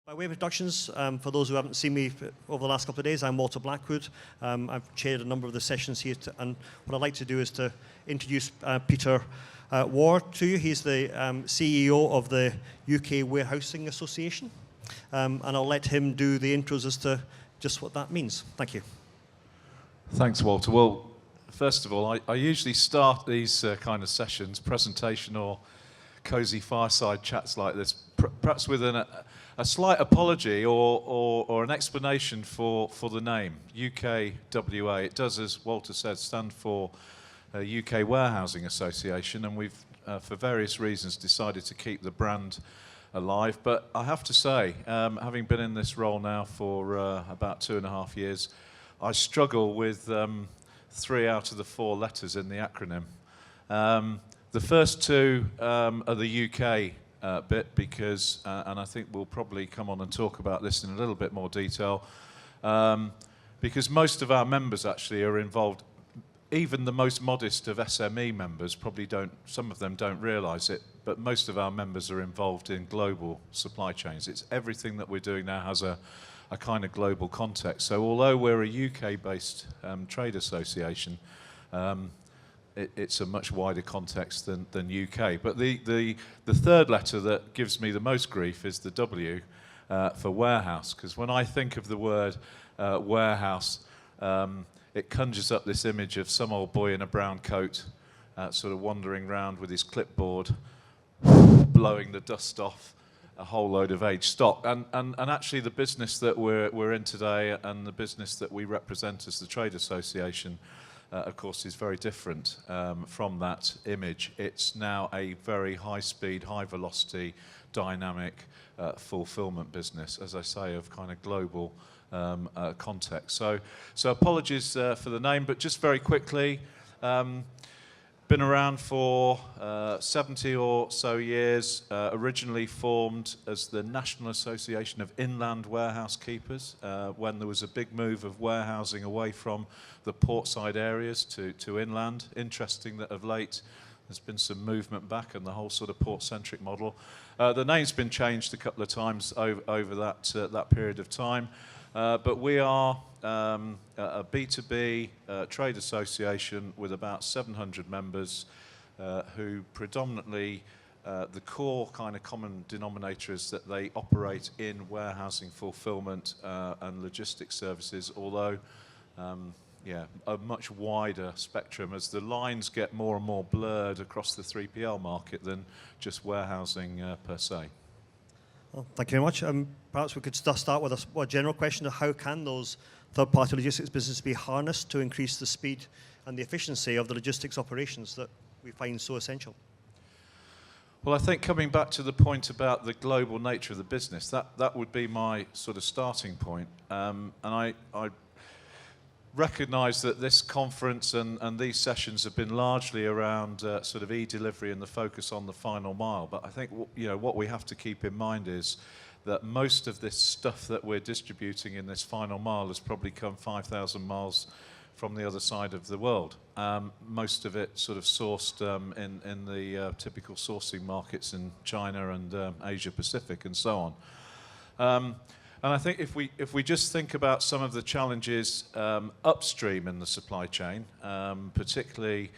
By way of introductions, for those who haven't seen me over the last couple of days, I'm Walter Blackwood. I've chaired a number of the sessions here, and what I'd like to do is to introduce Peter Ward to you. He's the CEO of the UK Warehousing Association, and I'll let him do the intros as to just what that means. Thank you. Thanks, Walter. Well, first of all, I usually start these kind of sessions, presentation or cosy fireside chats like this, perhaps with a slight apology or an explanation for the name, UKWA. It does, as Walter said, stand for UK Warehousing Association, and we've, for various reasons, decided to keep the brand alive. But I have to say, having been in this role now for about 2.5 years, I struggle with 3 out of the 4 letters in the acronym. The first 2 are the UK bit because, and I think we'll probably come on and talk about this in a little bit more detail, because most of our members actually are involved. Even the most modest of SME members probably don't, some of them don't realise it, but most of our members are involved in global supply chains. It's everything that we're doing now has a kind of global context. So although we're a UK-based trade association, it's a much wider context than UK. But the third letter that gives me the most grief is the W for warehouse, because when I think of the word warehouse, it conjures up this image of some old boy in a brown coat sort of wandering around with his clipboard, blowing the dust off a whole load of aged stock. And actually the business that we're in today and the business that we represent as the trade association, of course, is very different from that image. It's now a very high-speed, high-velocity, dynamic fulfillment business, as I say, of kind of global context. So apologies for the name, but just very quickly, been around for 70 or so years, originally formed as the National Association of Inland Warehouse Keepers, when there was a big move of warehousing away from the portside areas to inland. Interesting that of late there's been some movement back and the whole sort of port-centric model. The name's been changed a couple of times over that period of time. But we are a B2B trade association with about 700 members who predominantly, the core kind of common denominator is that they operate in warehousing, fulfillment and logistics services, although a much wider spectrum as the lines get more and more blurred across the 3PL market than just warehousing per se. Well, thank you very much. Perhaps we could start with a general question of how can those third-party logistics businesses be harnessed to increase the speed and the efficiency of the logistics operations that we find so essential? Well, I think coming back to the point about the global nature of the business, that would be my sort of starting point. And I recognise that this conference and these sessions have been largely around sort of e-delivery and the focus on the final mile. But I think what we have to keep in mind is that most of this stuff that we're distributing in this final mile has probably come 5,000 miles from the other side of the world. Most of it sort of sourced in the typical sourcing markets in China and Asia Pacific and so on. And I think if we just think about some of the challenges upstream in the supply chain, particularly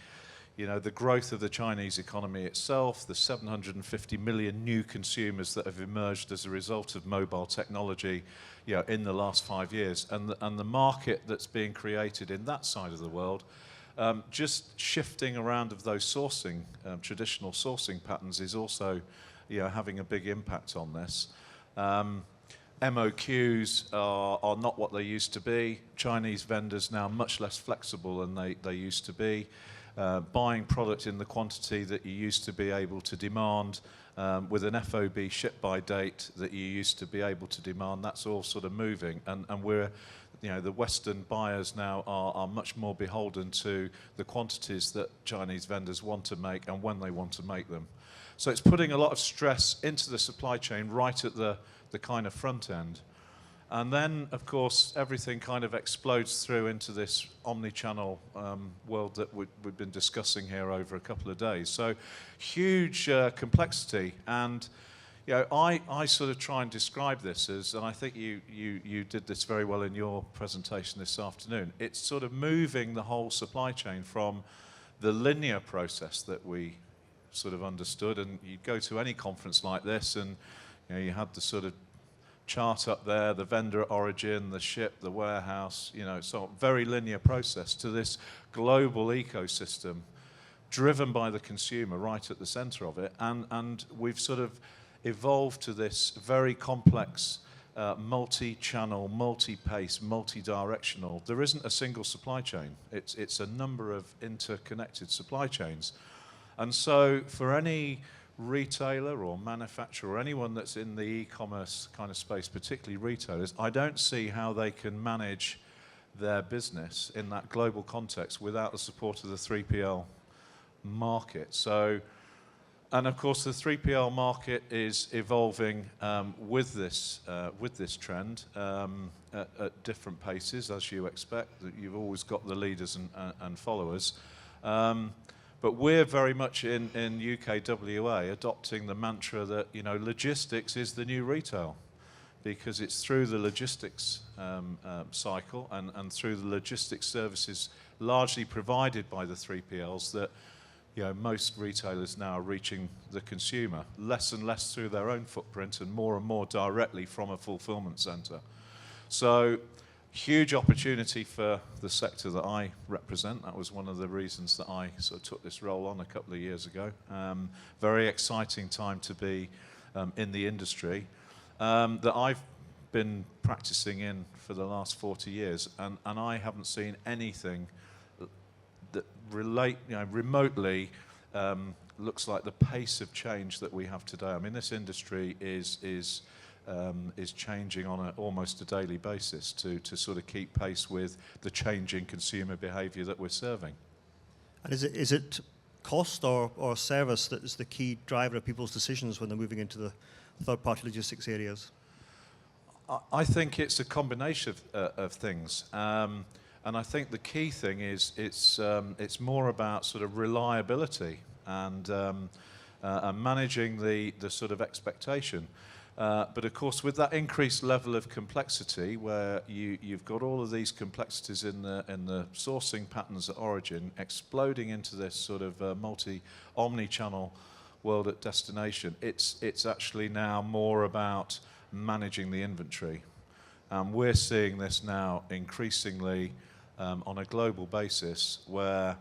the growth of the Chinese economy itself, the 750 million new consumers that have emerged as a result of mobile technology in the last 5 years, and the market that's being created in that side of the world, just shifting around of those sourcing, traditional sourcing patterns is also having a big impact on this. MOQs are not what they used to be. Chinese vendors now much less flexible than they used to be. Buying product in the quantity that you used to be able to demand with an FOB ship by date that you used to be able to demand, that's all sort of moving. And we're, the Western buyers now are much more beholden to the quantities that Chinese vendors want to make and when they want to make them. So it's putting a lot of stress into the supply chain right at the kind of front end. And then, of course, everything kind of explodes through into this omni-channel world that we've been discussing here over a couple of days. So huge complexity. And I sort of try and describe this as, and I think you did this very well in your presentation this afternoon, it's sort of moving the whole supply chain from the linear process that we sort of understood, and you'd go to any conference like this and you had the sort of chart up there, the vendor origin, the ship, the warehouse, so very linear process, to this global ecosystem driven by the consumer right at the center of it. And we've sort of evolved to this very complex, multi-channel, multi-pace, multi-directional. There isn't a single supply chain. It's a number of interconnected supply chains. And so for any retailer or manufacturer or anyone that's in the e-commerce kind of space, particularly retailers, I don't see how they can manage their business in that global context without the support of the 3PL market. So, and of course the 3PL market is evolving with this trend at different paces, as you expect. You've always got the leaders and followers. But we're very much in UKWA adopting the mantra that, logistics is the new retail, because it's through the logistics cycle and through the logistics services largely provided by the 3PLs that most retailers now are reaching the consumer, less and less through their own footprint and more directly from a fulfillment center. So huge opportunity for the sector that I represent. That was one of the reasons that I sort of took this role on a couple of years ago. Very exciting time to be in the industry that I've been practicing in for the last 40 years, and I haven't seen anything that remotely looks like the pace of change that we have today. I mean, this industry is changing on almost a daily basis to sort of keep pace with the changing consumer behavior that we're serving. And is it cost or service that is the key driver of people's decisions when they're moving into the third-party logistics areas? I think it's a combination of things. And I think the key thing is it's more about sort of reliability and managing the sort of expectation. But of course, with that increased level of complexity, where you've got all of these complexities in the sourcing patterns at origin, exploding into this sort of omni-channel world at destination, it's actually now more about managing the inventory. We're seeing this now increasingly on a global basis, where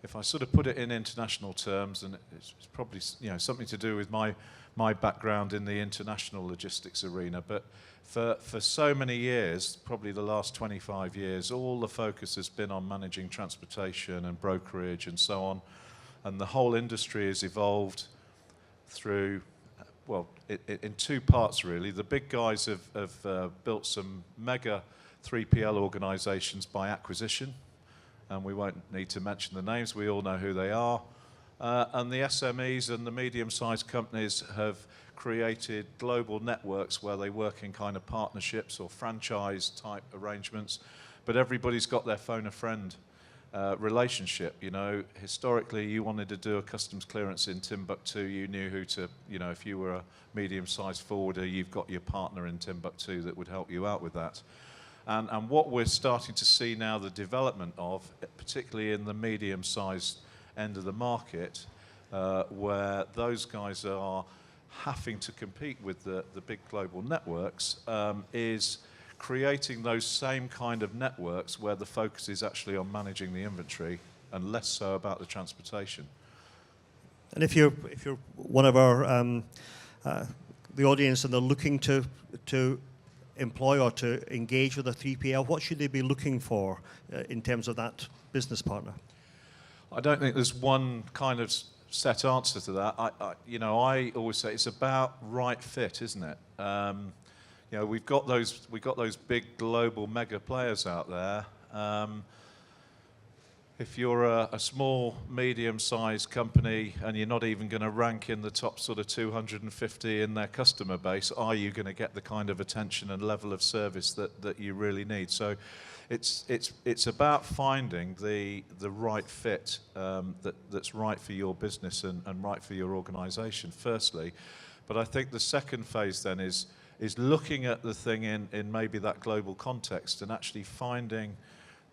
if I sort of put it in international terms, and it's probably something to do with my background in the international logistics arena, but for so many years, probably the last 25 years, all the focus has been on managing transportation and brokerage and so on, and the whole industry has evolved through, well, in two parts really. The big guys have built some mega 3PL organizations by acquisition, and we won't need to mention the names, we all know who they are. And the SMEs and the medium-sized companies have created global networks where they work in kind of partnerships or franchise-type arrangements, but everybody's got their phone-a-friend relationship. Historically, you wanted to do a customs clearance in Timbuktu, you knew who to, if you were a medium-sized forwarder, you've got your partner in Timbuktu that would help you out with that. And what we're starting to see now the development of, particularly in the medium-sized end of the market, where those guys are having to compete with the big global networks, is creating those same kind of networks where the focus is actually on managing the inventory and less so about the transportation. And if you're one of our the audience and they're looking to employ or to engage with a 3PL, what should they be looking for in terms of that business partner? I don't think there's one kind of set answer to that. I always say it's about right fit, isn't it? We've got those big global mega players out there. If you're a small, medium-sized company and you're not even going to rank in the top sort of 250 in their customer base, are you going to get the kind of attention and level of service that you really need? So it's about finding the right fit that's right for your business and right for your organization, firstly. But I think the second phase then is looking at the thing in maybe that global context and actually finding,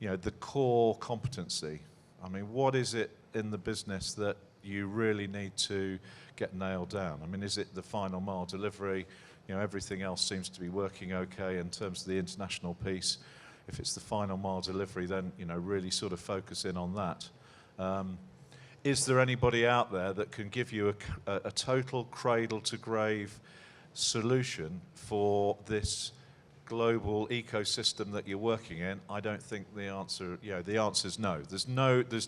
the core competency. I mean, what is it in the business that you really need to get nailed down? I mean, is it the final mile delivery? Everything else seems to be working okay in terms of the international piece. If it's the final mile delivery, then, really sort of focus in on that. Is there anybody out there that can give you a total cradle-to-grave solution for this global ecosystem that you're working in? I don't think the answer is no. There's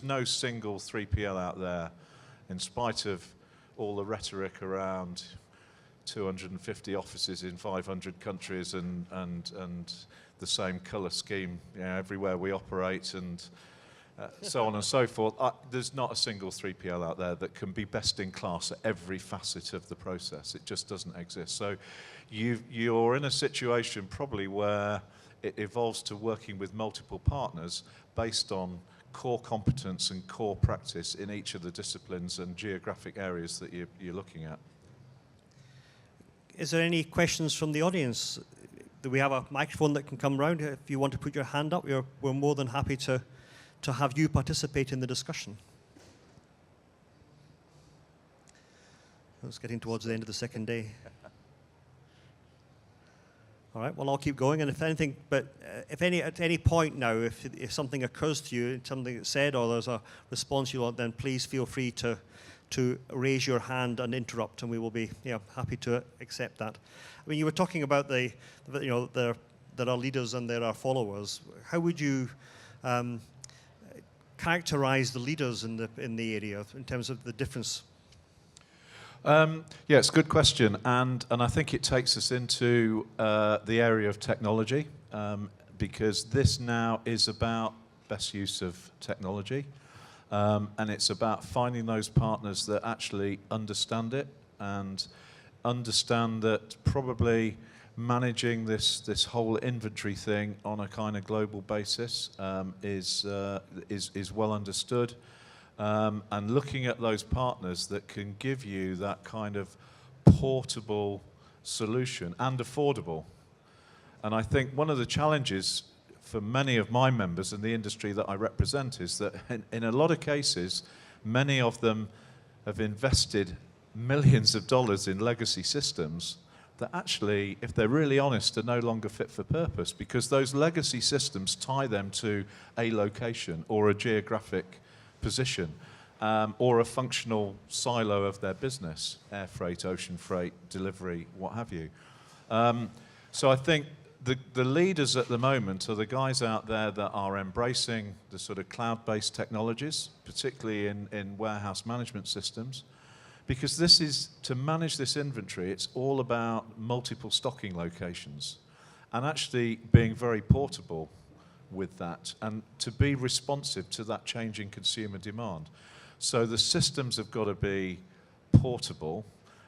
no single 3PL out there, in spite of all the rhetoric around 250 offices in 500 countries and the same colour scheme everywhere we operate, and so on and so forth. There's not a single 3PL out there that can be best in class at every facet of the process. It just doesn't exist. So you're in a situation probably where it evolves to working with multiple partners based on core competence and core practice in each of the disciplines and geographic areas that you're looking at. Is there any questions from the audience? Do we have a microphone that can come round? If you want to put your hand up, we're more than happy to have you participate in the discussion. It's getting towards the end of the second day. All right, well, I'll keep going, and if anything, but at any point now, if something occurs to you, something that's said, or there's a response you want, then please feel free to raise your hand and interrupt, and we will be happy to accept that. I mean, you were talking about there are leaders and there are followers. How would you characterize the leaders in the area in terms of the difference? It's a good question, and I think it takes us into the area of technology, because this now is about best use of technology, and it's about finding those partners that actually understand it and understand that probably managing this whole inventory thing on a kind of global basis is well understood. And looking at those partners that can give you that kind of portable solution and affordable. And I think one of the challenges for many of my members in the industry that I represent is that in a lot of cases, many of them have invested millions of dollars in legacy systems that actually, if they're really honest, are no longer fit for purpose, because those legacy systems tie them to a location or a geographic position, or a functional silo of their business, air freight, ocean freight, delivery, what have you. So I think the leaders at the moment are the guys out there that are embracing the sort of cloud-based technologies, particularly in warehouse management systems, because this is, to manage this inventory, it's all about multiple stocking locations and actually being very portable with that, and to be responsive to that changing consumer demand. So the systems have got to be portable,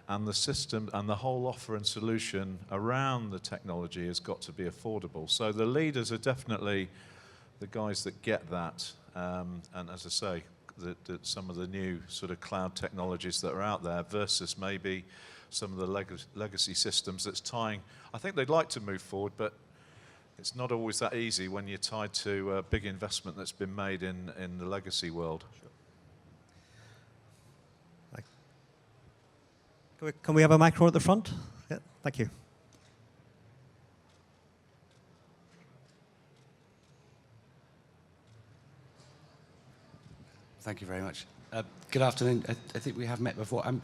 and the system and the whole offer and solution around the technology has got to be affordable. So the leaders are definitely the guys that get that, and as I say, some of the new sort of cloud technologies that are out there versus maybe some of the legacy systems that's tying. I think they'd like to move forward, but it's not always that easy when you're tied to a big investment that's been made in the legacy world. Sure. Can we have a microphone at the front? Yeah, thank you. Thank you very much. Good afternoon. I think we have met before. What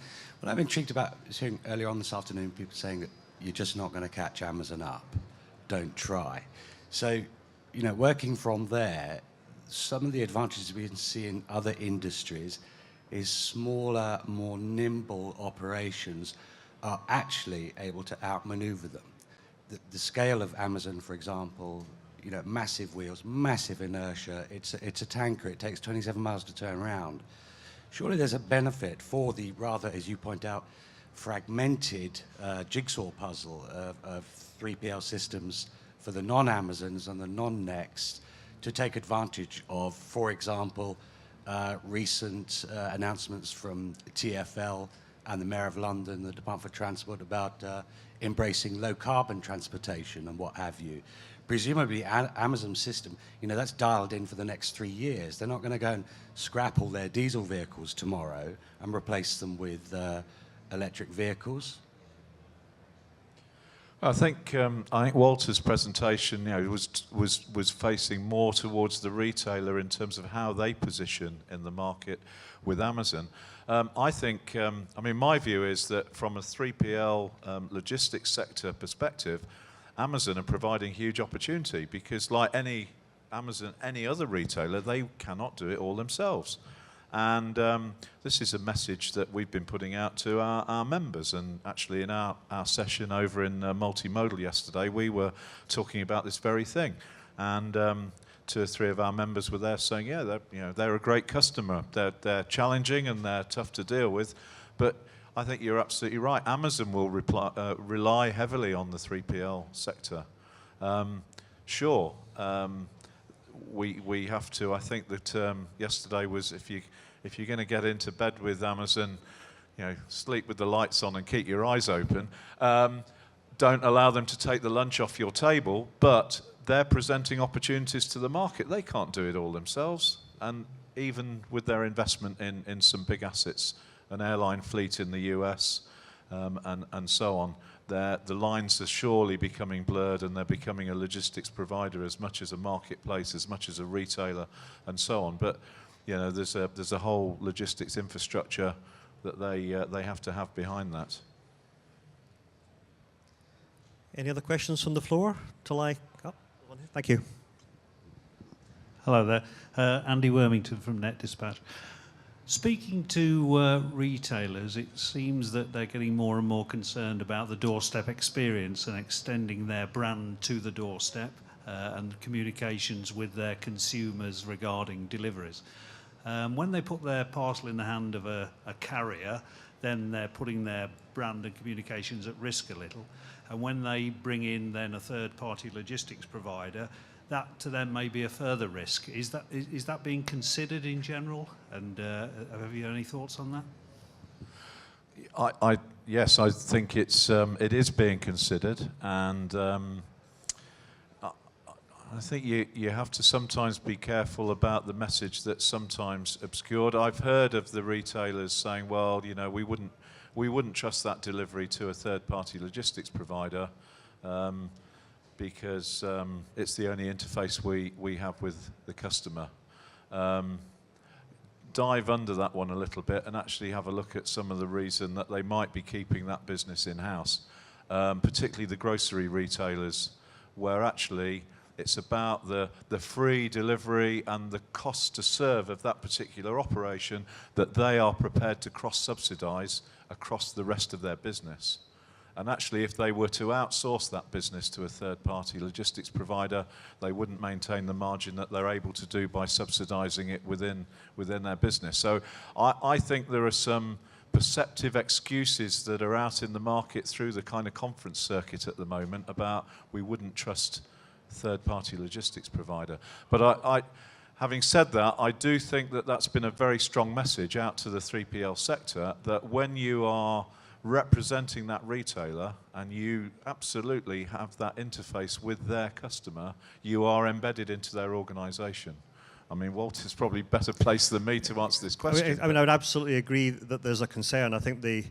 I'm intrigued about is hearing earlier on this afternoon people saying that you're just not going to catch Amazon up. Don't try. So, working from there, some of the advantages we can see in other industries is smaller, more nimble operations are actually able to outmaneuver them. The scale of Amazon, for example, massive wheels, massive inertia. It's a tanker. It takes 27 miles to turn around. Surely there's a benefit for the rather, as you point out, fragmented jigsaw puzzle of 3PL systems for the non-Amazons and the non-Next to take advantage of, for example, recent announcements from TfL and the Mayor of London, the Department for Transport, about embracing low-carbon transportation and what have you. Presumably, Amazon's system, that's dialed in for the next 3 years. They're not going to go and scrap all their diesel vehicles tomorrow and replace them with electric vehicles. I think Walter's presentation, was facing more towards the retailer in terms of how they position in the market with Amazon. I think, my view is that from a 3PL logistics sector perspective, Amazon are providing huge opportunity because, like any other retailer, they cannot do it all themselves. And this is a message that we've been putting out to our members. And actually, in our session over in Multimodal yesterday, we were talking about this very thing. And 2 or 3 of our members were there saying, yeah, they're a great customer. They're challenging and they're tough to deal with. But I think you're absolutely right. Amazon will rely heavily on the 3PL sector. Sure. We have to. I think that yesterday was if you're going to get into bed with Amazon, sleep with the lights on and keep your eyes open. Don't allow them to take the lunch off your table, but they're presenting opportunities to the market. They can't do it all themselves, and even with their investment in some big assets, an airline fleet in the US, and so on. The lines are surely becoming blurred, and they're becoming a logistics provider as much as a marketplace, as much as a retailer, and so on. But there's a whole logistics infrastructure that they have to have behind that. Any other questions from the floor? Thank you. Hello there, Andy Wormington from Net Dispatch. Speaking to retailers, it seems that they're getting more and more concerned about the doorstep experience and extending their brand to the doorstep and communications with their consumers regarding deliveries. When they put their parcel in the hand of a carrier, then they're putting their brand and communications at risk a little. And when they bring in then a third-party logistics provider, that to them may be a further risk. Is that being considered in general? And have you any thoughts on that? Yes, I think it is being considered, and I think you have to sometimes be careful about the message that's sometimes obscured. I've heard of the retailers saying, well, we wouldn't trust that delivery to a third-party logistics provider. Because it's the only interface we have with the customer. Dive under that one a little bit and actually have a look at some of the reason that they might be keeping that business in-house, particularly the grocery retailers, where actually it's about the free delivery and the cost to serve of that particular operation that they are prepared to cross-subsidise across the rest of their business. And actually, if they were to outsource that business to a third-party logistics provider, they wouldn't maintain the margin that they're able to do by subsidising it within their business. So I think there are some perceptive excuses that are out in the market through the kind of conference circuit at the moment about we wouldn't trust third-party logistics provider. But having said that, I do think that that's been a very strong message out to the 3PL sector that when you are representing that retailer and you absolutely have that interface with their customer, you are embedded into their organisation. I mean, Walter's probably better placed than me to answer this question. I would absolutely agree that there's a concern. I think the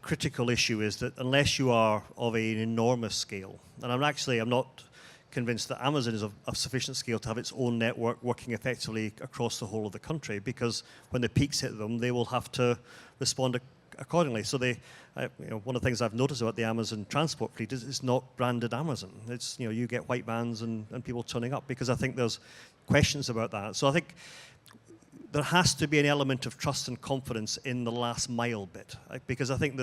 critical issue is that unless you are of an enormous scale, and I'm not convinced that Amazon is of sufficient scale to have its own network working effectively across the whole of the country, because when the peaks hit them, they will have to respond accordingly. So one of the things I've noticed about the Amazon transport fleet is it's not branded Amazon. It's, you get white vans and people turning up, because I think there's questions about that. So I think there has to be an element of trust and confidence in the last mile bit, because I think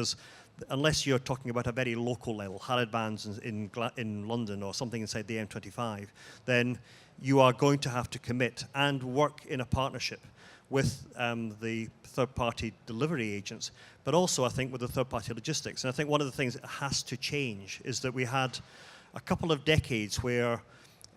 unless you're talking about a very local level, Harrod vans in London or something inside the M25, then you are going to have to commit and work in a partnership with the third-party delivery agents, but also I think with the third-party logistics. And I think one of the things that has to change is that we had a couple of decades where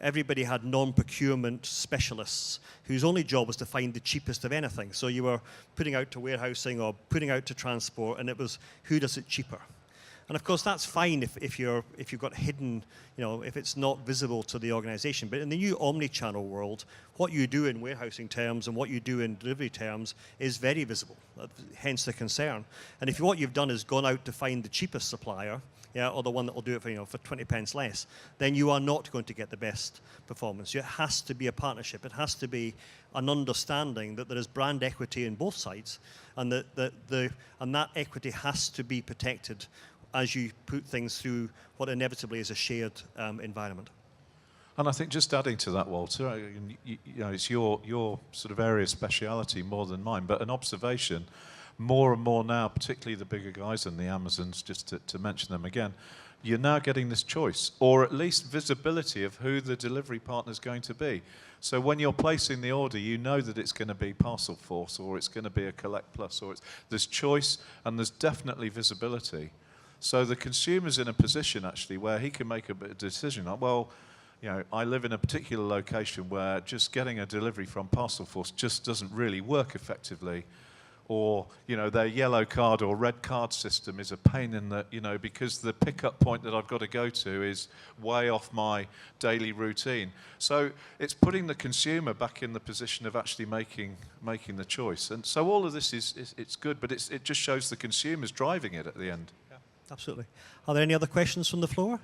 everybody had non-procurement specialists whose only job was to find the cheapest of anything. So you were putting out to warehousing or putting out to transport, and it was who does it cheaper. And of course, that's fine if you've got hidden, if it's not visible to the organization. But in the new omni-channel world, what you do in warehousing terms and what you do in delivery terms is very visible, hence the concern. And if what you've done is gone out to find the cheapest supplier, or the one that will do it for 20 pence less, then you are not going to get the best performance. It has to be a partnership. It has to be an understanding that there is brand equity in both sides, and that equity has to be protected as you put things through what inevitably is a shared environment. And I think just adding to that, Walter, it's your sort of area of speciality more than mine, but an observation, more and more now, particularly the bigger guys and the Amazons, just to mention them again, you're now getting this choice, or at least visibility of who the delivery partner is going to be. So when you're placing the order, you know that it's going to be Parcel Force, or it's going to be a Collect Plus, there's choice and there's definitely visibility. So the consumer's in a position actually where he can make a decision like, well, I live in a particular location where just getting a delivery from Parcel Force just doesn't really work effectively. Or, their yellow card or red card system is a pain in the, because the pickup point that I've got to go to is way off my daily routine. So it's putting the consumer back in the position of actually making the choice. And so all of this it's good, but it just shows the consumer's driving it at the end. Absolutely. Are there any other questions from the floor?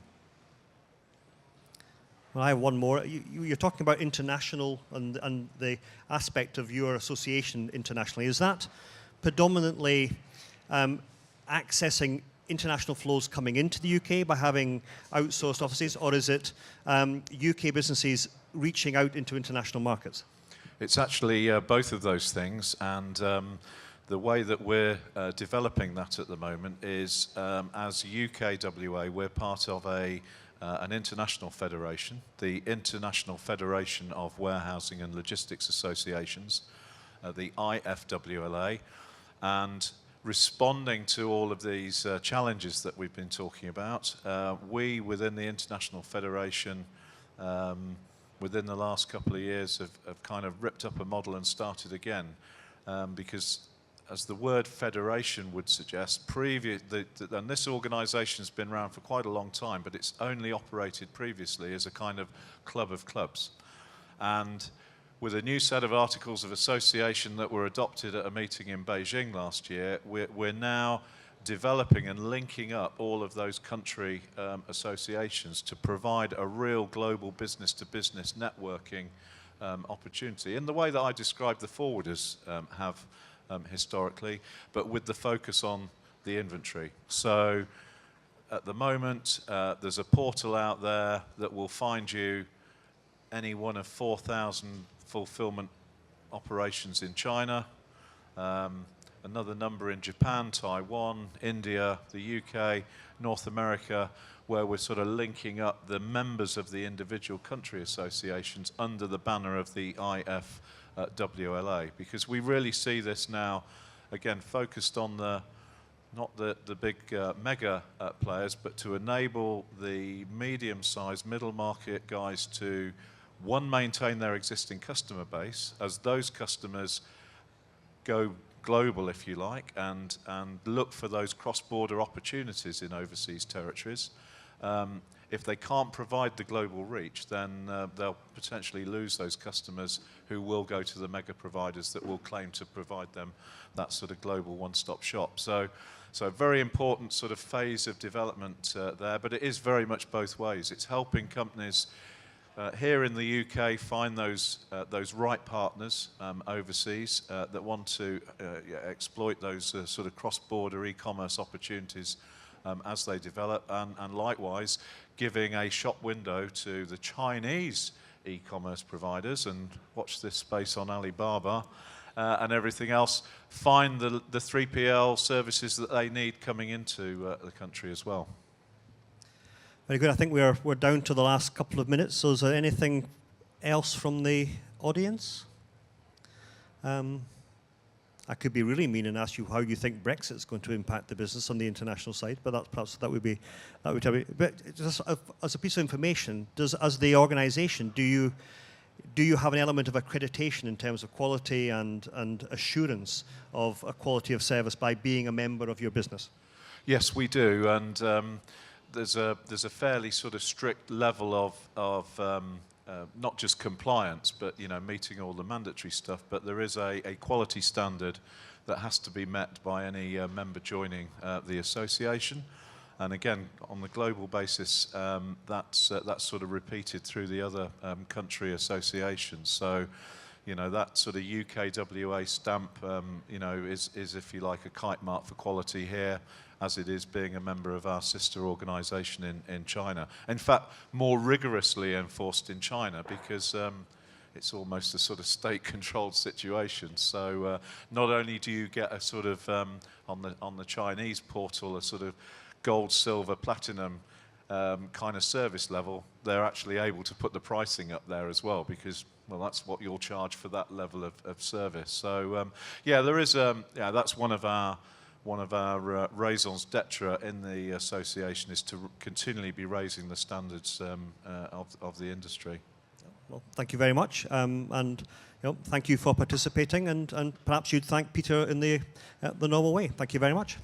Well, I have one more. You're talking about international and the aspect of your association internationally. Is that predominantly accessing international flows coming into the UK by having outsourced offices, or is it UK businesses reaching out into international markets? It's actually both of those things, and the way that we're developing that at the moment is as UKWA, we're part of an international federation, the International Federation of Warehousing and Logistics Associations, the IFWLA, and responding to all of these challenges that we've been talking about, we within the International Federation within the last couple of years have kind of ripped up a model and started again, because as the word federation would suggest, and this organisation's been around for quite a long time, but it's only operated previously as a kind of club of clubs. And with a new set of articles of association that were adopted at a meeting in Beijing last year, we're now developing and linking up all of those country associations to provide a real global business-to-business networking opportunity in the way that I described the forwarders have historically, but with the focus on the inventory. So at the moment, there's a portal out there that will find you any one of 4,000 fulfillment operations in China, another number in Japan, Taiwan, India, the UK, North America, where we're sort of linking up the members of the individual country associations under the banner of the IFWLA, because we really see this now, again, focused on not the big mega players, but to enable the medium-sized middle market guys to, one, maintain their existing customer base as those customers go global, if you like, and look for those cross-border opportunities in overseas territories. If they can't provide the global reach, then they'll potentially lose those customers who will go to the mega providers that will claim to provide them that sort of global one-stop shop. So a very important sort of phase of development there, but it is very much both ways. It's helping companies here in the UK find those right partners overseas that want to exploit those sort of cross-border e-commerce opportunities as they develop, and likewise giving a shop window to the Chinese e-commerce providers, and watch this space on Alibaba and everything else, find the 3PL services that they need coming into the country as well. Very good. I think we're down to the last couple of minutes, so is there anything else from the audience? I could be really mean and ask you how you think Brexit is going to impact the business on the international side, but that perhaps that would tell me. But just as a piece of information, as the organisation, do you have an element of accreditation in terms of quality and assurance of a quality of service by being a member of your business? Yes, we do, and there's a fairly sort of strict level of not just compliance, but meeting all the mandatory stuff. But there is a quality standard that has to be met by any member joining the association. And again, on the global basis, that's sort of repeated through the other country associations. So, that sort of UKWA stamp, is, if you like, a kite mark for quality here, as it is being a member of our sister organisation in China. In fact, more rigorously enforced in China because it's almost a sort of state-controlled situation. So not only do you get a sort of, on the Chinese portal, a sort of gold, silver, platinum kind of service level, they're actually able to put the pricing up there as well because, well, that's what you'll charge for that level of service. So, yeah, there is, that's one of our raisons d'etre in the association is to continually be raising the standards of the industry. Well, thank you very much, and thank you for participating, and perhaps you'd thank Peter in the normal way. Thank you very much.